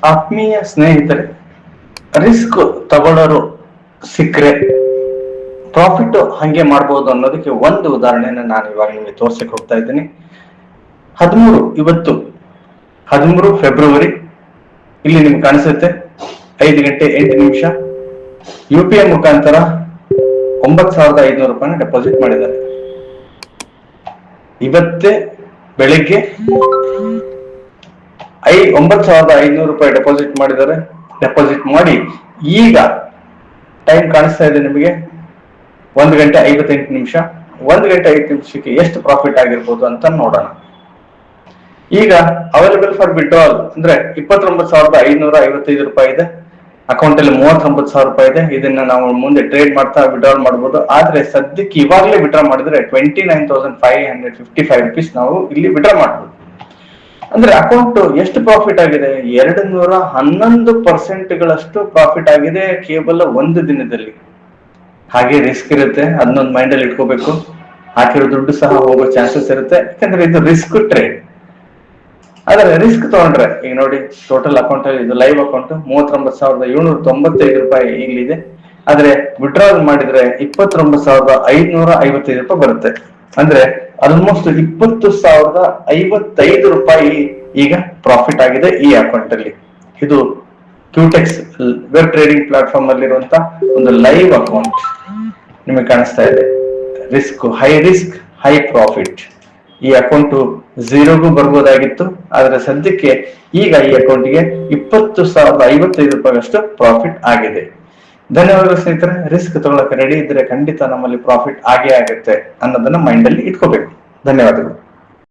ಆತ್ಮೀಯ ಸ್ನೇಹಿತರೆ, ರಿಸ್ಕ್ ತಗೊಳ್ಳೋರು ಸಿಕ್ಕರೆ ಪ್ರಾಫಿಟ್ ಹಂಗೆ ಮಾಡ್ಬೋದು ಅನ್ನೋದಕ್ಕೆ ಒಂದು ಉದಾಹರಣೆನ ನಾನು ಇವಾಗ ನಿಮಗೆ ತೋರ್ಸಕ್ ಹೋಗ್ತಾ ಇದ್ದೀನಿ. ಇವತ್ತು 13 ಫೆಬ್ರವರಿ, ಇಲ್ಲಿ ನಿಮ್ಗೆ ಕಾಣಿಸುತ್ತೆ 5:08 UPI ಮುಖಾಂತರ 9,500 ರೂಪಾಯಿನ ಡೆಪಾಸಿಟ್ ಮಾಡಿದ್ದಾರೆ. ಇವತ್ತೇ ಬೆಳಿಗ್ಗೆ 9,500 ರೂಪಾಯಿ ಡೆಪಾಸಿಟ್ ಮಾಡಿದ್ದಾರೆ. ಡೆಪಾಸಿಟ್ ಮಾಡಿ ಈಗ ಟೈಮ್ ಕಾಣಿಸ್ತಾ ಇದೆ ನಿಮಗೆ 1:58. 1:05 ಎಷ್ಟು ಪ್ರಾಫಿಟ್ ಆಗಿರ್ಬೋದು ಅಂತ ನೋಡೋಣ. ಈಗ ಅವೈಲೇಬಲ್ ಫಾರ್ ವಿಡ್ರಾಲ್ ಅಂದ್ರೆ 29,555 ರೂಪಾಯಿ ಇದೆ. ಅಕೌಂಟ್ ಅಲ್ಲಿ 39,000 ರೂಪಾಯಿ ಇದೆ. ಇದನ್ನ ನಾವು ಮುಂದೆ ಟ್ರೇಡ್ ಮಾಡ್ತಾ ವಿಡ್ರಾಲ್ ಮಾಡಬಹುದು. ಆದ್ರೆ ಸದ್ಯಕ್ಕೆ ಇವಾಗಲೇ ವಿಡ್ರಾ ಮಾಡಿದ್ರೆ 29,555 ರುಪೀಸ್ ನಾವು ಇಲ್ಲಿ ವಿಡ್ರಾ ಮಾಡಬಹುದು. ಅಂದ್ರೆ ಅಕೌಂಟ್ ಎಷ್ಟು ಪ್ರಾಫಿಟ್ ಆಗಿದೆ? 211% ಪ್ರಾಫಿಟ್ ಆಗಿದೆ ಕೇವಲ ಒಂದು ದಿನದಲ್ಲಿ. ಹಾಗೆ ರಿಸ್ಕ್ ಇರುತ್ತೆ, ಅದನ್ನೊಂದು ಮೈಂಡ್ ಅಲ್ಲಿ ಇಟ್ಕೋಬೇಕು. ಹಾಕಿರೋ ದುಡ್ಡು ಸಹ ಹೋಗೋ ಚಾನ್ಸಸ್ ಇರುತ್ತೆ, ಯಾಕಂದ್ರೆ ಇದು ರಿಸ್ಕ್ ಟ್ರೇಡ್. ಆದ್ರೆ ರಿಸ್ಕ್ ತಗೊಂಡ್ರೆ ಈಗ ನೋಡಿ, ಟೋಟಲ್ ಅಕೌಂಟ್ ಅಲ್ಲಿ ಇದು ಲೈವ್ ಅಕೌಂಟ್ 39,795 ರೂಪಾಯಿ ಇಲ್ಲಿದೆ. ಆದ್ರೆ ವಿಡ್ರಾಲ್ ಮಾಡಿದ್ರೆ 29,555 ರೂಪಾಯಿ ಬರುತ್ತೆ. ಅಂದ್ರೆ ಆಲ್ಮೋಸ್ಟ್ 20,055 ರೂಪಾಯಿ ಈಗ ಪ್ರಾಫಿಟ್ ಆಗಿದೆ ಈ ಅಕೌಂಟ್ ಅಲ್ಲಿ. ಇದು ಕ್ಯೂಟೆಕ್ಸ್ ವೆಬ್ ಟ್ರೇಡಿಂಗ್ ಪ್ಲಾಟ್ಫಾರ್ಮ್ ಅಲ್ಲಿರುವಂತ ಒಂದು ಲೈವ್ ಅಕೌಂಟ್ ನಿಮಗೆ ಕಾಣಿಸ್ತಾ ಇದೆ. High risk high profit. ಈ ಅಕೌಂಟ್ 0ಗೂ ಬರ್ಬೋದಾಗಿತ್ತು, ಆದ್ರೆ ಸದ್ಯಕ್ಕೆ ಈಗ ಈ ಅಕೌಂಟ್ಗೆ 20,055 ರೂಪಾಯಿಯಷ್ಟು ಪ್ರಾಫಿಟ್ ಆಗಿದೆ. ಧನ್ಯವಾದಗಳು ಸ್ನೇಹಿತರೆ. ರಿಸ್ಕ್ ತಗೊಳಕ್ಕೆ ರೆಡಿ ಇದ್ರೆ ಖಂಡಿತ ನಮ್ಮಲ್ಲಿ ಪ್ರಾಫಿಟ್ ಆಗೇ ಆಗುತ್ತೆ ಅನ್ನೋದನ್ನ ಮೈಂಡ್ ಅಲ್ಲಿ ಇಟ್ಕೋಬೇಕು. ಧನ್ಯವಾದಗಳು.